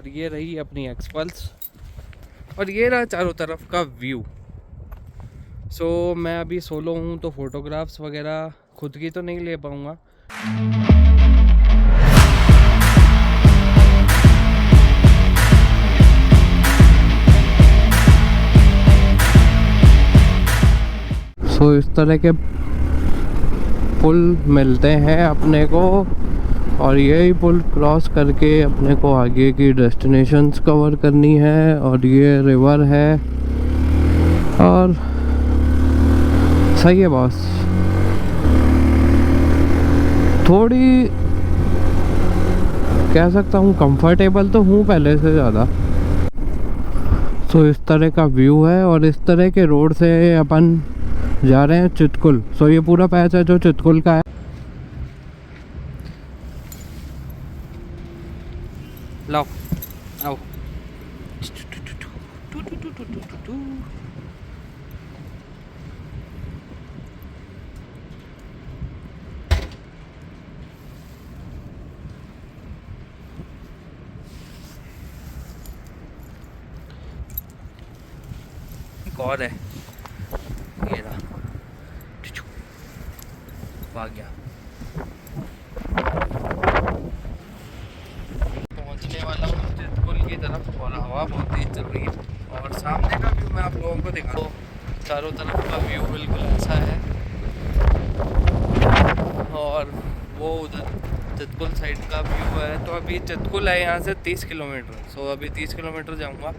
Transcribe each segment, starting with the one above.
और ये रही अपनी एक्सपल्स और ये रहा चारों तरफ का व्यू। सो मैं अभी सोलो हूँ तो फोटोग्राफ्स वगैरह खुद की तो नहीं ले पाऊँगा। सो इस तरह के पुल मिलते हैं अपने को और यही पुल क्रॉस करके अपने को आगे की डेस्टिनेशंस कवर करनी है। और ये रिवर है और सही है बॉस। थोड़ी कह सकता हूँ कंफर्टेबल तो हूँ पहले से ज़्यादा। सो इस तरह का व्यू है और इस तरह के रोड से अपन जा रहे हैं चितकुल। सो ये पूरा पैच है जो चितकुल का है। लाओ आओ। एक और है, ये रहा, भाग गया। पहुंचने वाला हूँ चितकुल की तरफ और हवा बहुत तेज चल रही है और सामने का व्यू मैं आप लोगों को दिखा दूँ। चारों तरफ का व्यू बिल्कुल ऐसा है और वो उधर चितकुल साइड का व्यू है। तो अभी चितकुल है यहाँ से 30 किलोमीटर। सो अभी 30 किलोमीटर जाऊँगा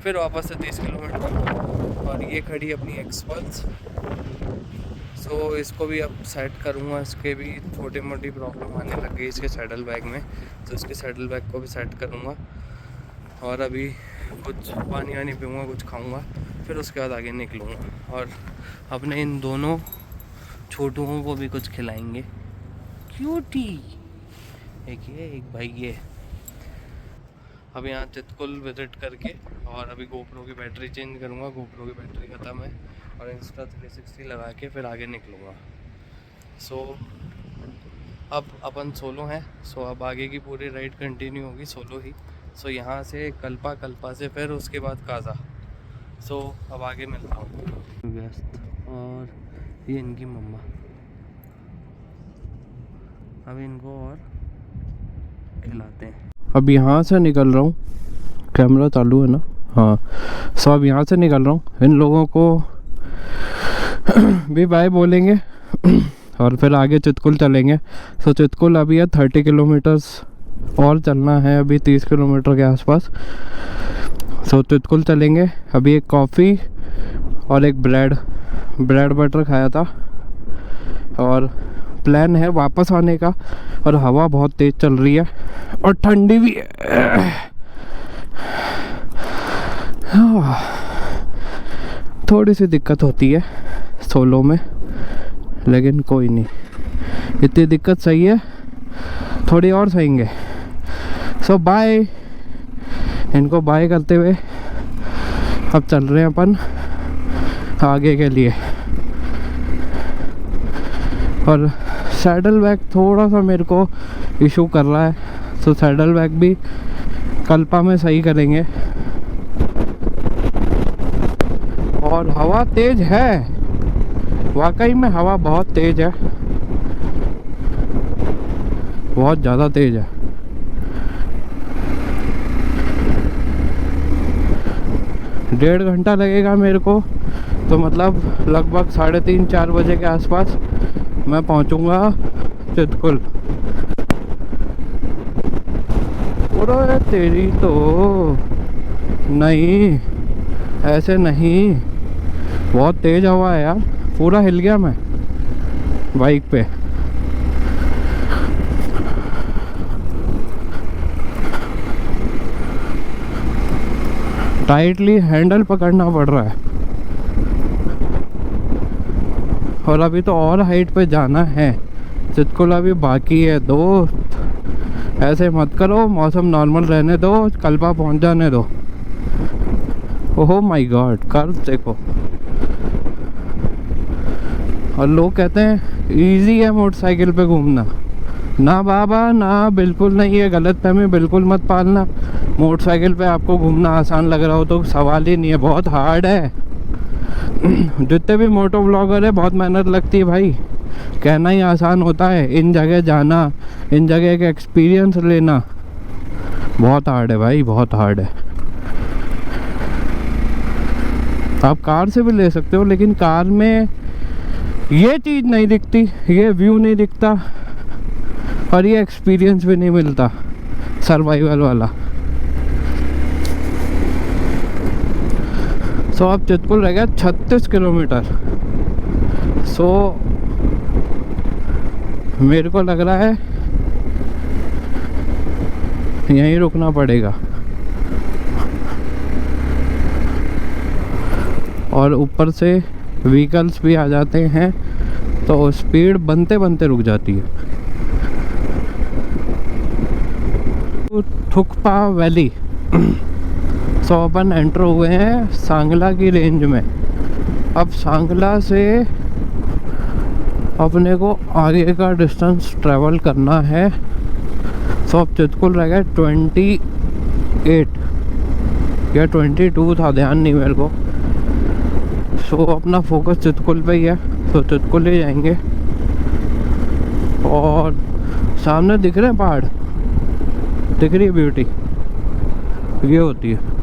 फिर वापस से 30 किलोमीटर। और ये खड़ी अपनी एक्सपल्स। सो इसको भी अब सेट करूँगा। इसके भी छोटी मोटी प्रॉब्लम आने लग गई इसके सैडल बैग में, तो इसके सैडल बैग को भी सेट करूँगा। और अभी कुछ पानी वानी पीऊँगा, कुछ खाऊँगा, फिर उसके बाद आगे निकलूँगा और अपने इन दोनों छोटुओं को भी कुछ खिलाएंगे। क्यूटी एक ये एक भाई ये। अब यहाँ चितकुल विजिट करके और अभी गोप्रो की बैटरी चेंज करूँगा। गोप्रो की बैटरी ख़त्म है और इंस्टा 360 लगा के फिर आगे निकलूँगा। सो अब अपन सोलो हैं। सो अब आगे की पूरी राइड कंटिन्यू होगी सोलो ही। सो यहाँ से कल्पा से फिर उसके बाद काजा। सो अब आगे मिलता हूँ। व्यस्त और ये इनकी मम्मा। अब इनको और खिलाते हैं। अब यहाँ से निकल रहा हूँ, कैमरा चालू है ना? हाँ। सो अब यहाँ से निकल रहा हूँ, इन लोगों को भी बाय बोलेंगे और फिर आगे चितकुल चलेंगे। सो चितकुल अभी है 30 किलोमीटर्स और चलना है, अभी 30 किलोमीटर के आसपास। सो चितकुल चलेंगे। अभी एक कॉफ़ी और एक ब्रेड बटर खाया था और प्लान है वापस आने का। और हवा बहुत तेज़ चल रही है और ठंडी भी है। थोड़ी सी दिक्कत होती है सोलो में, लेकिन कोई नहीं, इतनी दिक्कत सही है, थोड़ी और सहेंगे। सो बाय। इनको बाय करते हुए अब चल रहे हैं अपन आगे के लिए। और सैडल बैग थोड़ा सा मेरे को इशू कर रहा है, तो सैडल बैग भी कल्पा में सही करेंगे। और हवा तेज है, वाकई में हवा बहुत तेज है, बहुत ज़्यादा तेज है। डेढ़ घंटा लगेगा मेरे को, तो मतलब लगभग 3:30-4 बजे के आसपास मैं पहुंचूंगा चितकुल। अरे तेरी तो नहीं, ऐसे नहीं, बहुत तेज हवा है यार, पूरा हिल गया मैं बाइक पे। टाइटली हैंडल पकड़ना पड़ रहा है। और अभी तो और हाइट पे जाना है, चितकुल अभी बाकी है दोस्त। ऐसे मत करो, मौसम नॉर्मल रहने दो, कल्पा पहुंच जाने दो। ओह माय गॉड, कर्व देखो। और लोग कहते हैं इजी है मोटरसाइकिल पे घूमना, ना बाबा ना, बिल्कुल नहीं, ये गलतफहमी बिल्कुल मत पालना। मोटरसाइकिल पे आपको घूमना आसान लग रहा हो तो सवाल ही नहीं है, बहुत हार्ड है। जितने भी मोटो ब्लॉगर है बहुत मेहनत लगती है भाई। कहना ही आसान होता है, इन जगह जाना, इन जगह का एक्सपीरियंस लेना बहुत हार्ड है भाई, बहुत हार्ड है। आप कार से भी ले सकते हो, लेकिन कार में ये चीज़ नहीं दिखती, ये व्यू नहीं दिखता और ये एक्सपीरियंस भी नहीं मिलता सर्वाइवल वाला। सो अब चितकुल रह गया 36 किलोमीटर। सो मेरे को लग रहा है यहीं रुकना पड़ेगा। और ऊपर से व्हीकल्स भी आ जाते हैं तो स्पीड बनते बनते रुक जाती है। थुकपा वैली। सो अपन एंटर हुए हैं सांगला की रेंज में। अब सांगला से अपने को आगे का डिस्टेंस ट्रैवल करना है। सो अब चितकुल रह गया 28 या 22 था, ध्यान नहीं मेरे को। सो अपना फोकस चितकुल पे ही है, तो चितकुल ही जाएंगे। और सामने दिख रहे हैं पहाड़, दिख रही है ब्यूटी, ये होती है।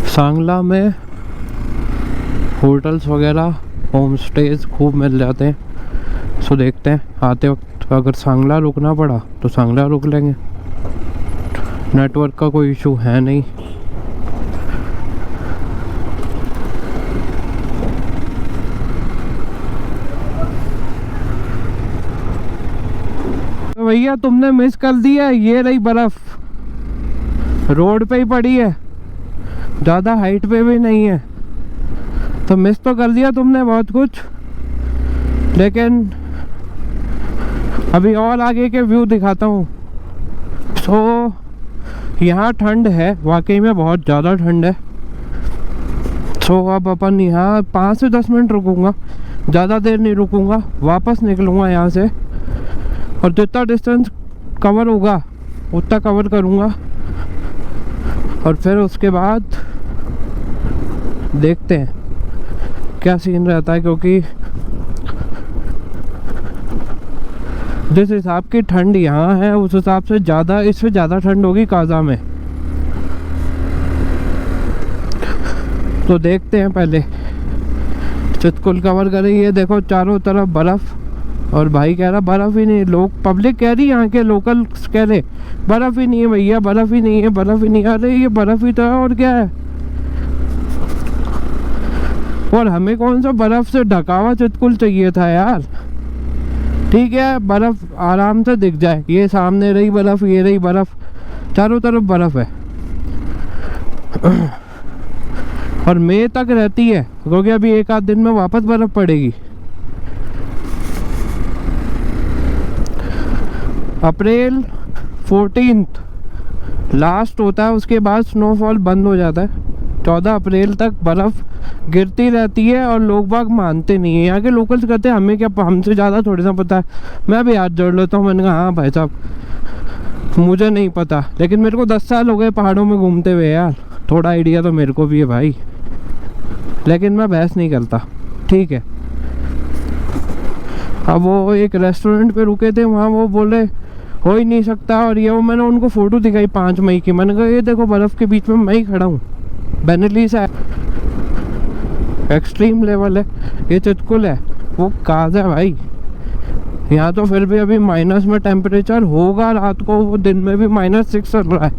सांगला में होटल्स वगैरह, होम स्टेज खूब मिल जाते हैं। सो देखते हैं, आते वक्त अगर सांगला रुकना पड़ा तो सांगला रुक लेंगे। नेटवर्क का कोई इशू है नहीं। तो भैया तुमने मिस कर दिया, ये रही बर्फ, रोड पे ही पड़ी है, ज़्यादा हाइट पे भी नहीं है। तो मिस तो कर दिया तुमने बहुत कुछ, लेकिन अभी और आगे के व्यू दिखाता हूँ। तो यहाँ ठंड है, वाकई में बहुत ज़्यादा ठंड है। तो अब अपन यहाँ 5 से 10 मिनट रुकूंगा, ज़्यादा देर नहीं रुकूंगा, वापस निकलूँगा यहाँ से और जितना डिस्टेंस कवर होगा उतना कवर करूँगा। और फिर उसके बाद देखते हैं क्या सीन रहता है, क्योंकि जिस हिसाब की ठंड यहाँ है उस हिसाब से ज़्यादा, इससे ज़्यादा ठंड होगी काजा में। तो देखते हैं, पहले चितकुल कवर करें। ये देखो चारों तरफ बर्फ़, और भाई कह रहा बर्फ़ ही नहीं, लोग पब्लिक कह रही, यहाँ के लोकल्स कह रहे बर्फ़ ही नहीं है भैया, बर्फ़ ही नहीं है, बर्फ़ ही नहीं। अरे ये बर्फ़ ही तो है, और क्या है। और हमें कौन सा बर्फ़ से ढका हुआ चितकुल चाहिए था यार। ठीक है, बर्फ़ आराम से दिख जाए, ये सामने रही बर्फ़, ये रही बर्फ़, चारों तरफ बर्फ़ है। और मई तक रहती है, क्योंकि अभी एक आध दिन में वापस बर्फ़ पड़ेगी। अप्रैल 14 लास्ट होता है, उसके बाद स्नोफॉल बंद हो जाता है। 14 अप्रैल तक बर्फ़ गिरती रहती है और लोग बाग मानते नहीं है। यहाँ के लोकल्स कहते हैं हमें क्या, हमसे ज़्यादा थोड़ी ना पता है। मैं भी हाथ जोड़ लेता हूँ, मैंने कहा हाँ भाई साहब मुझे नहीं पता, लेकिन मेरे को 10 साल हो गए पहाड़ों में घूमते हुए यार, थोड़ा आइडिया तो मेरे को भी है भाई। लेकिन मैं बहस नहीं करता, ठीक है। अब वो एक रेस्टोरेंट पे रुके थे, वहाँ वो बोले हो ही नहीं सकता, और ये वो मैंने उनको फ़ोटो दिखाई 5 मई की, मैंने कहा ये देखो बर्फ़ के बीच में मैं ही खड़ा हूँ। बेनेली से एक्सट्रीम लेवल है, ये चितकुल है, वो काज है भाई। यहाँ तो फिर भी अभी माइनस में टेम्परेचर होगा रात को, वो दिन में भी -6 चल रहा है।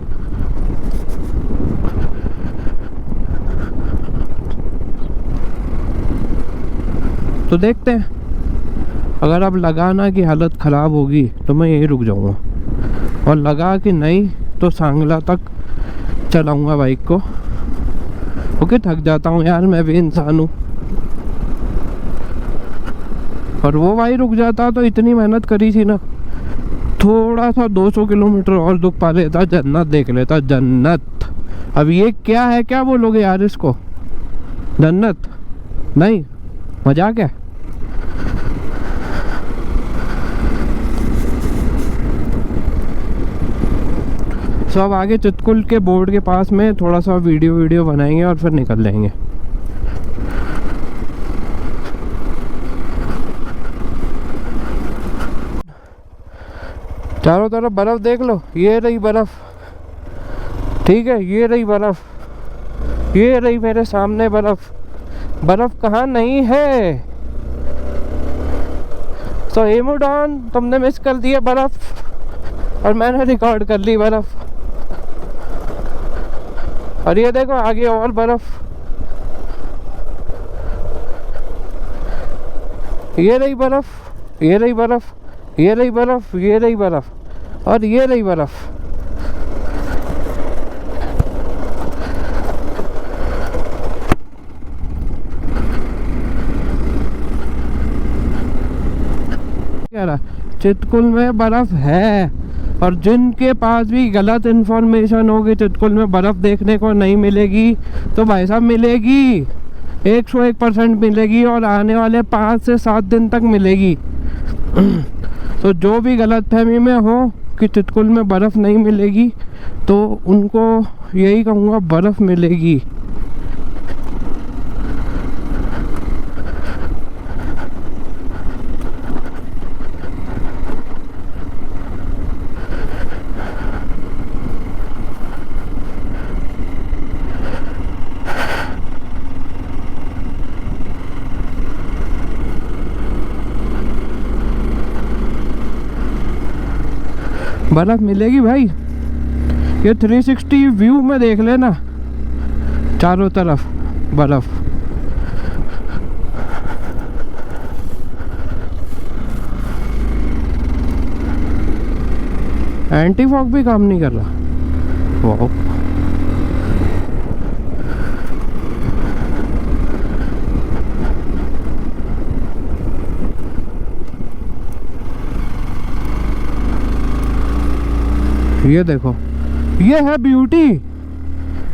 तो देखते हैं, अगर अब लगाना कि हालत ख़राब होगी तो मैं यहीं रुक जाऊँगा, और लगा कि नहीं तो सांगला तक चलाऊँगा बाइक को, क्योंकि थक जाता हूँ यार, मैं भी इंसान हूँ। और वो भाई रुक जाता तो इतनी मेहनत करी थी ना, थोड़ा सा 200 किलोमीटर और दुख पा लेता, जन्नत देख लेता, जन्नत। अब ये क्या है, क्या बोलोगे यार इसको, जन्नत नहीं, मजाक है। सो अब आगे चितकुल के बोर्ड के पास में थोड़ा सा वीडियो बनाएंगे और फिर निकल जाएंगे। चारों तरफ बर्फ देख लो, ये रही बर्फ, ठीक है, ये रही बर्फ, ये रही मेरे सामने बर्फ। बर्फ कहाँ नहीं है। सो हेमुडॉन, तुमने मिस कर दिया बर्फ और मैंने रिकॉर्ड कर ली बर्फ। और ये देखो आगे और बर्फ, ये रही बर्फ, ये रही बर्फ, ये रही बर्फ, ये रही बर्फ, और ये रही बर्फ। चितकुल में बर्फ है, और जिनके पास भी गलत इन्फॉर्मेशन होगी चितकुल में बर्फ देखने को नहीं मिलेगी, तो भाई साहब मिलेगी, 101% मिलेगी, और आने वाले 5 से 7 दिन तक मिलेगी। तो जो भी गलतफहमी में हो कि चितकुल में बर्फ़ नहीं मिलेगी, तो उनको यही कहूँगा, बर्फ़ मिलेगी। बर्फ़ मिलेगी भाई, ये 360 व्यू में देख लेना, चारों तरफ बर्फ़। एंटी फॉग भी काम नहीं कर रहा, वाह। ये देखो, ये है ब्यूटी,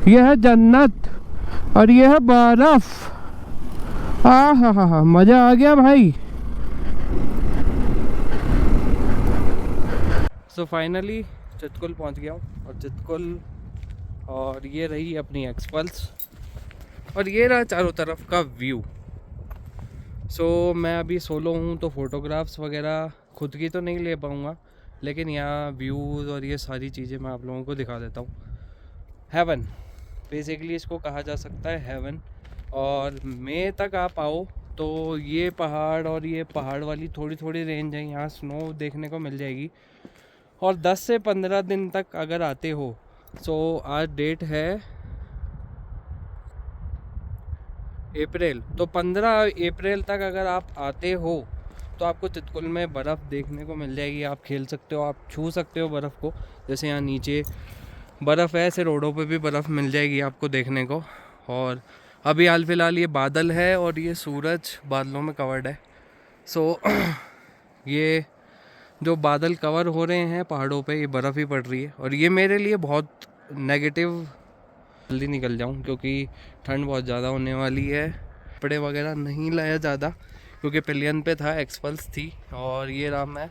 ये है जन्नत, और ये है बर्फ। हा, मज़ा आ गया भाई। सो फाइनली चितकुल पहुंच गया हूँ, और चितकुल, और ये रही अपनी एक्सपल्स, और ये रहा चारों तरफ का व्यू। सो मैं अभी सोलो हूँ तो फ़ोटोग्राफ्स वगैरह खुद की तो नहीं ले पाऊँगा, लेकिन यहाँ व्यूज़ और ये सारी चीज़ें मैं आप लोगों को दिखा देता हूँ। हेवन, बेसिकली इसको कहा जा सकता है हेवन। और मई तक आप आओ तो ये पहाड़ और ये पहाड़ वाली थोड़ी थोड़ी रेंज है, यहाँ स्नो देखने को मिल जाएगी। और 10 से 15 दिन तक अगर आते हो, सो आज डेट है अप्रैल, तो 15 अप्रैल तक अगर आप आते हो तो आपको चितकुल में बर्फ़ देखने को मिल जाएगी। आप खेल सकते हो, आप छू सकते हो बर्फ़ को, जैसे यहाँ नीचे बर्फ़ है, ऐसे रोडों पे भी बर्फ़ मिल जाएगी आपको देखने को। और अभी हाल फिलहाल ये बादल है और ये सूरज बादलों में कवर्ड है। सो ये जो बादल कवर हो रहे हैं पहाड़ों पे, ये बर्फ़ ही पड़ रही है। और ये मेरे लिए बहुत नेगेटिव, जल्दी निकल जाऊँ क्योंकि ठंड बहुत ज़्यादा होने वाली है। कपड़े वगैरह नहीं लाया ज़्यादा क्योंकि पिलियन पे था, एक्सपल्स थी। और ये रहा मैं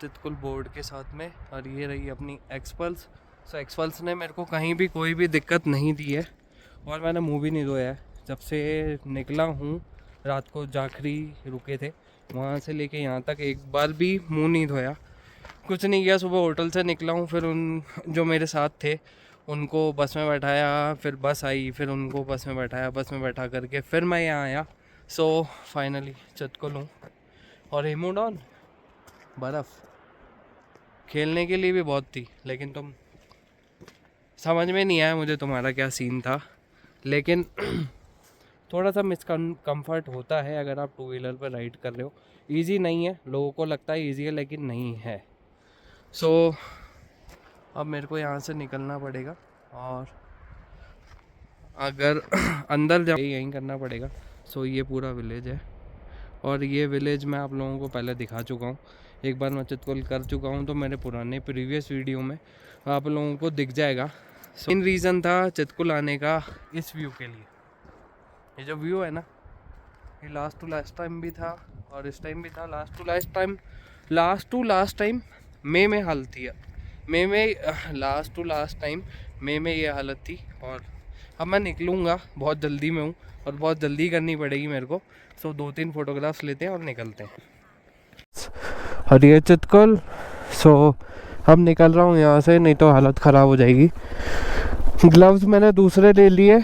चितकुल बोर्ड के साथ में, और ये रही अपनी एक्सपल्स। सो एक्सपल्स ने मेरे को कहीं भी कोई भी दिक्कत नहीं दी है, और मैंने मुँह भी नहीं धोया है जब से निकला हूँ। रात को जाखरी रुके थे, वहाँ से लेके यहाँ तक एक बार भी मुँह नहीं धोया, कुछ नहीं किया। सुबह होटल से निकला हूँ, फिर उन जो मेरे साथ थे उनको बस में बैठाया, फिर बस आई, फिर उनको बस में बैठाया, बस में बैठा करके फिर मैं यहाँ आया। सो फाइनली चितकुल हूँ। और हेमुडॉन बर्फ़ खेलने के लिए भी बहुत थी, लेकिन तुम समझ में नहीं आया मुझे तुम्हारा क्या सीन था। लेकिन थोड़ा सा मिसकम्फर्ट होता है अगर आप 2 व्हीलर पर राइड कर रहे हो। ईजी नहीं है, लोगों को लगता है ईजी है लेकिन नहीं है। सो अब मेरे को यहाँ से निकलना पड़ेगा और अगर अंदर जाओ यहीं करना पड़ेगा। सो ये पूरा विलेज है और ये विलेज मैं आप लोगों को पहले दिखा चुका हूँ, एक बार मैं चितकुल कर चुका हूँ, तो मेरे पुराने प्रीवियस वीडियो में आप लोगों को दिख जाएगा। मेन रीज़न था चितकुल आने का इस व्यू के लिए। ये जो व्यू है ना, ये लास्ट टू लास्ट टाइम भी था और इस टाइम भी था। लास्ट टू लास्ट टाइम मई में हालत थी, मई में लास्ट टू लास्ट टाइम मई में ये हालत थी। और अब मैं निकलूँगा, बहुत जल्दी में हूँ और बहुत जल्दी करनी पड़ेगी मेरे को। सो 2-3 फोटोग्राफ्स लेते हैं और निकलते हैं। और ये चितकुल। सो अब निकल रहा हूँ यहाँ से, नहीं तो हालत ख़राब हो जाएगी। ग्लव्स मैंने दूसरे ले लिए।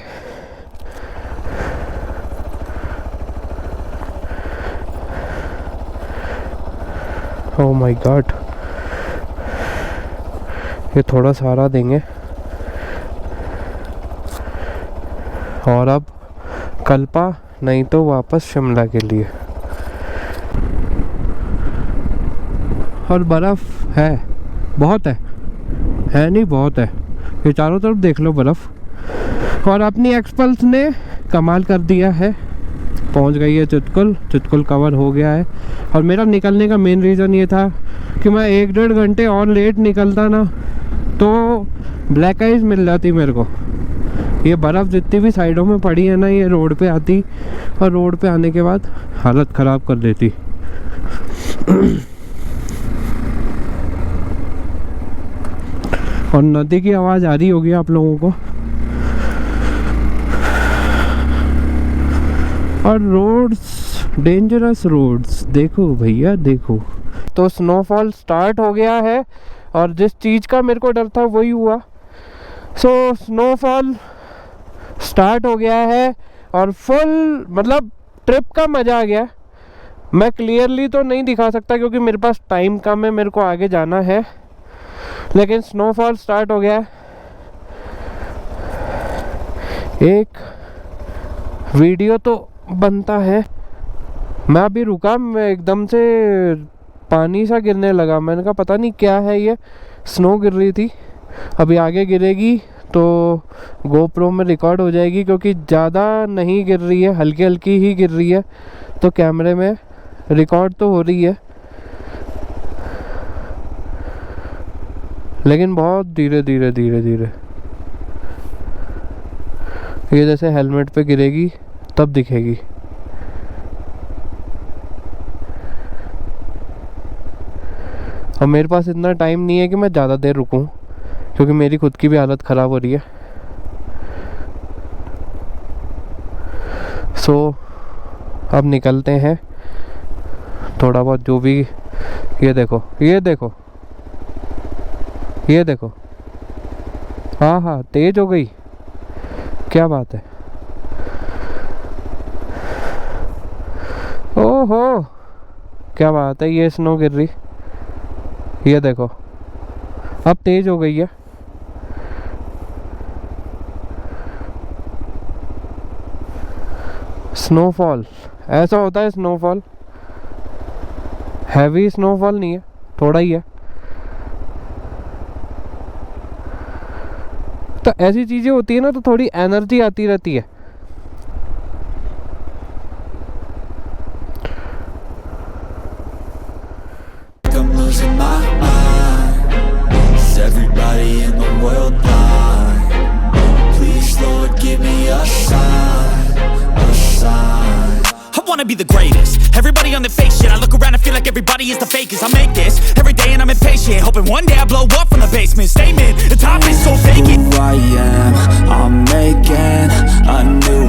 ओह माय गॉड, ये थोड़ा सहारा देंगे। और अब कल्पा, नहीं तो वापस शिमला के लिए। और बर्फ़ है, बहुत है नहीं, बहुत है। ये चारों तरफ देख लो बर्फ़। और अपनी एक्सपल्स ने कमाल कर दिया है, पहुंच गई है चितकुल कवर हो गया है। और मेरा निकलने का मेन रीज़न ये था कि मैं 1-1.5 घंटे और लेट निकलता ना तो ब्लैक आइज मिल जाती मेरे को। ये बर्फ़ जितनी भी साइडों में पड़ी है ना, ये रोड पे आती और रोड पे आने के बाद हालत ख़राब कर देती। और नदी की आवाज़ आ रही होगी आप लोगों को। और रोड्स, डेंजरस रोड्स, देखो भैया देखो। तो स्नोफॉल स्टार्ट हो गया है और जिस चीज़ का मेरे को डर था वही हुआ। सो स्नोफॉल स्टार्ट हो गया है और फुल मतलब ट्रिप का मज़ा आ गया। मैं क्लियरली तो नहीं दिखा सकता क्योंकि मेरे पास टाइम कम है, मेरे को आगे जाना है, लेकिन स्नोफॉल स्टार्ट हो गया है। एक वीडियो तो बनता है। मैं अभी रुका, मैं एकदम से पानी सा गिरने लगा। मैंने कहा पता नहीं क्या है, ये स्नो गिर रही थी। अभी आगे गिरेगी तो गोप्रो में रिकॉर्ड हो जाएगी क्योंकि ज़्यादा नहीं गिर रही है, हल्की हल्की ही गिर रही है, तो कैमरे में रिकॉर्ड तो हो रही है लेकिन बहुत धीरे धीरे धीरे धीरे। ये जैसे हेलमेट पे गिरेगी तब दिखेगी। और मेरे पास इतना टाइम नहीं है कि मैं ज़्यादा देर रुकूं क्योंकि मेरी खुद की भी हालत ख़राब हो रही है। सो अब निकलते हैं थोड़ा बहुत जो भी। ये देखो ये देखो ये देखो, हाँ हाँ तेज हो गई, क्या बात है। ओहो क्या बात है, ये स्नो गिर रही, ये देखो अब तेज हो गई है। स्नोफॉल ऐसा होता है, स्नोफॉल हैवी स्नोफॉल नहीं है, थोड़ा ही है। तो ऐसी चीज़ें होती है ना तो थोड़ी एनर्जी आती रहती है। I'm losing my mind. Is everybody in the world blind? Please Lord give me a sign, a sign. I wanna be the greatest. Everybody on the fake shit. I look around and feel like everybody is the fakest. I make this every day and I'm impatient, hoping one day I blow up from the basement. Statement, the top is so vacant. Who I am, I'm making a new